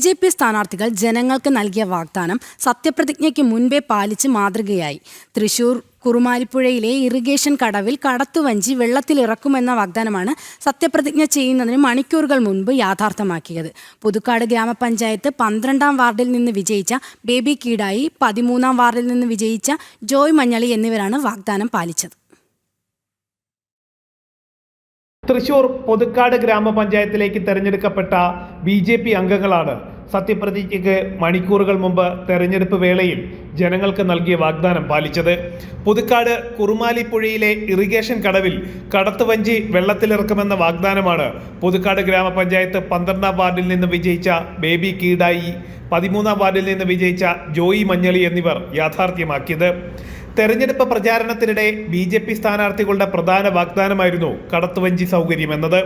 BJP സ്ഥാനാർത്ഥികൾ ജനങ്ങൾക്ക് നൽകിയ വാഗ്ദാനം സത്യപ്രതിജ്ഞയ്ക്ക് മുൻപേ പാലിച്ച് മാതൃകയായി. തൃശൂർ കുറുമാലിപ്പുഴയിലെ ഇറിഗേഷൻ കടവിൽ കടത്തുവഞ്ചി വെള്ളത്തിലിറക്കുമെന്ന വാഗ്ദാനമാണ് സത്യപ്രതിജ്ഞ ചെയ്യുന്നതിന് മണിക്കൂറുകൾ മുൻപ് യാഥാർത്ഥ്യമാക്കിയത്. പുതുക്കാട് ഗ്രാമപഞ്ചായത്ത് 12-ാം വാർഡിൽ നിന്ന് വിജയിച്ച ബേബി കീടായി, 13-ാം വാർഡിൽ നിന്ന് വിജയിച്ച ജോയ് മഞ്ഞളി എന്നിവരാണ് വാഗ്ദാനം പാലിച്ചത്. തൃശൂർ പുതുക്കാട് ഗ്രാമപഞ്ചായത്തിലേക്ക് തെരഞ്ഞെടുക്കപ്പെട്ട BJP അംഗങ്ങളാണ് സത്യപ്രതിജ്ഞയ്ക്ക് മണിക്കൂറുകൾ മുമ്പ് തെരഞ്ഞെടുപ്പ് വേളയിൽ ജനങ്ങൾക്ക് നൽകിയ വാഗ്ദാനം പാലിച്ചത്. പുതുക്കാട് കുറുമാലിപ്പുഴയിലെ ഇറിഗേഷൻ കടവിൽ കടത്തുവഞ്ചി വെള്ളത്തിലിറക്കുമെന്ന വാഗ്ദാനമാണ് പുതുക്കാട് ഗ്രാമപഞ്ചായത്ത് 12-ാം വാർഡിൽ നിന്ന് വിജയിച്ച ബേബി കീടായി, 13-ാം വാർഡിൽ നിന്ന് വിജയിച്ച ജോയി മഞ്ഞളി എന്നിവർ യാഥാർത്ഥ്യമാക്കിയത്. തെരഞ്ഞെടുപ്പ് പ്രചാരണത്തിനിടെ BJP സ്ഥാനാർത്ഥികളുടെ പ്രധാന വാഗ്ദാനമായിരുന്നു കടത്തുവഞ്ചി സൗകര്യമെന്നത്.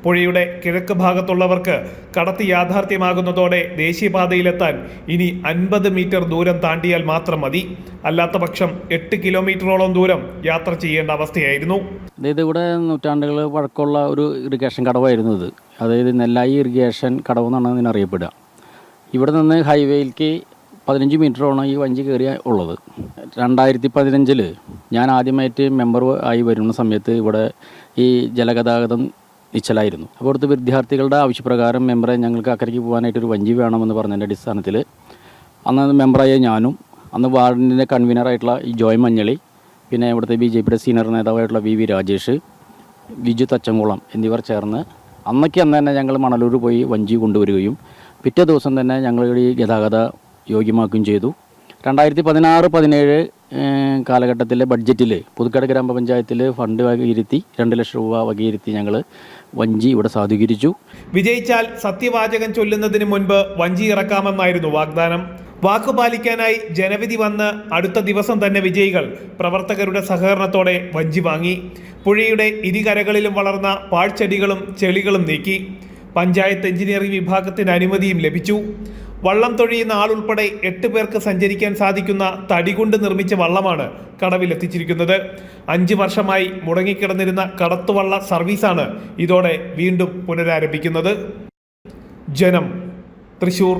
പുഴയുടെ കിഴക്ക് ഭാഗത്തുള്ളവർക്ക് കടത്ത് യാഥാർത്ഥ്യമാകുന്നതോടെ ദേശീയപാതയിലെത്താൻ ഇനി 50 മീറ്റർ ദൂരം താണ്ടിയാൽ മാത്രം മതി. അല്ലാത്ത പക്ഷം 8 കിലോമീറ്ററോളം ദൂരം യാത്ര ചെയ്യേണ്ട അവസ്ഥയായിരുന്നു. അതായത് ഇവിടെ നൂറ്റാണ്ടുകൾ പഴക്കമുള്ള ഒരു ഇറിഗേഷൻ കടവായിരുന്നു ഇത്. അതായത് നെല്ലായി ഇറിഗേഷൻ കടവ് എന്നാണ് ഇതിനറിയപ്പെടുക. ഇവിടെ നിന്ന് ഹൈവേയിലേക്ക് 15 മീറ്ററാണ് ഈ വഞ്ചി കയറിയ ഉള്ളത്. 2015 ഞാൻ ആദ്യമായിട്ട് മെമ്പർ ആയി വരുന്ന സമയത്ത് ഇവിടെ ഈ ജലഗതാഗതം നിശ്ചലായിരുന്നു. അപ്പോൾ ഇവിടുത്തെ വിദ്യാർത്ഥികളുടെ ആവശ്യപ്രകാരം മെമ്പറെ ഞങ്ങൾക്ക് അക്കരയ്ക്ക് പോകാനായിട്ടൊരു വഞ്ചി വേണമെന്ന് പറഞ്ഞതിൻ്റെ അടിസ്ഥാനത്തിൽ അന്ന് മെമ്പറായ ഞാനും അന്ന് വാർഡിൻ്റെ കൺവീനറായിട്ടുള്ള ഈ ജോയ് മഞ്ഞളി, പിന്നെ ഇവിടുത്തെ BJPയുടെ സീനിയർ നേതാവായിട്ടുള്ള VV രാജേഷ്, വിജു തച്ചംകുളം എന്നിവർ ചേർന്ന് അന്ന് തന്നെ ഞങ്ങൾ മണലൂർ പോയി വഞ്ചി കൊണ്ടുവരികയും പിറ്റേ ദിവസം തന്നെ ഞങ്ങൾ ഈ ഗതാഗത യോഗ്യമാക്കുകയും ചെയ്തു. 2016-17 കാലഘട്ടത്തിലെ ബഡ്ജറ്റിൽ പുതുക്കാട് ഗ്രാമപഞ്ചായത്തിൽ ഫണ്ട് വകയിരുത്തി 2 ലക്ഷം രൂപ വകയിരുത്തി ഞങ്ങൾ വഞ്ചി ഇവിടെ സാധൂകരിച്ചു. വിജയിച്ചാൽ സത്യവാചകം ചൊല്ലുന്നതിന് മുൻപ് വഞ്ചി ഇറക്കാമെന്നായിരുന്നു വാഗ്ദാനം. വാക്കുപാലിക്കാനായി ജനവിധി വന്ന് അടുത്ത ദിവസം തന്നെ വിജയികൾ പ്രവർത്തകരുടെ സഹകരണത്തോടെ വഞ്ചി വാങ്ങി. പുഴയുടെ ഇരുകരകളിലും വളർന്ന പാഴ്ചെടികളും ചെളികളും നീക്കി. പഞ്ചായത്ത് എഞ്ചിനീയറിംഗ് വിഭാഗത്തിന് അനുമതിയും ലഭിച്ചു. വള്ളം തൊഴിയുന്ന ആളുൾപ്പെടെ 8 പേർക്ക് സഞ്ചരിക്കാൻ സാധിക്കുന്ന തടി കൊണ്ട് നിർമ്മിച്ച വള്ളമാണ് കടവിലെത്തിച്ചിരിക്കുന്നത്. 5 വർഷമായി മുടങ്ങിക്കിടന്നിരുന്ന കടത്തുവള്ള സർവീസാണ് ഇതോടെ വീണ്ടും പുനരാരംഭിക്കുന്നത്. ജനം, തൃശൂർ.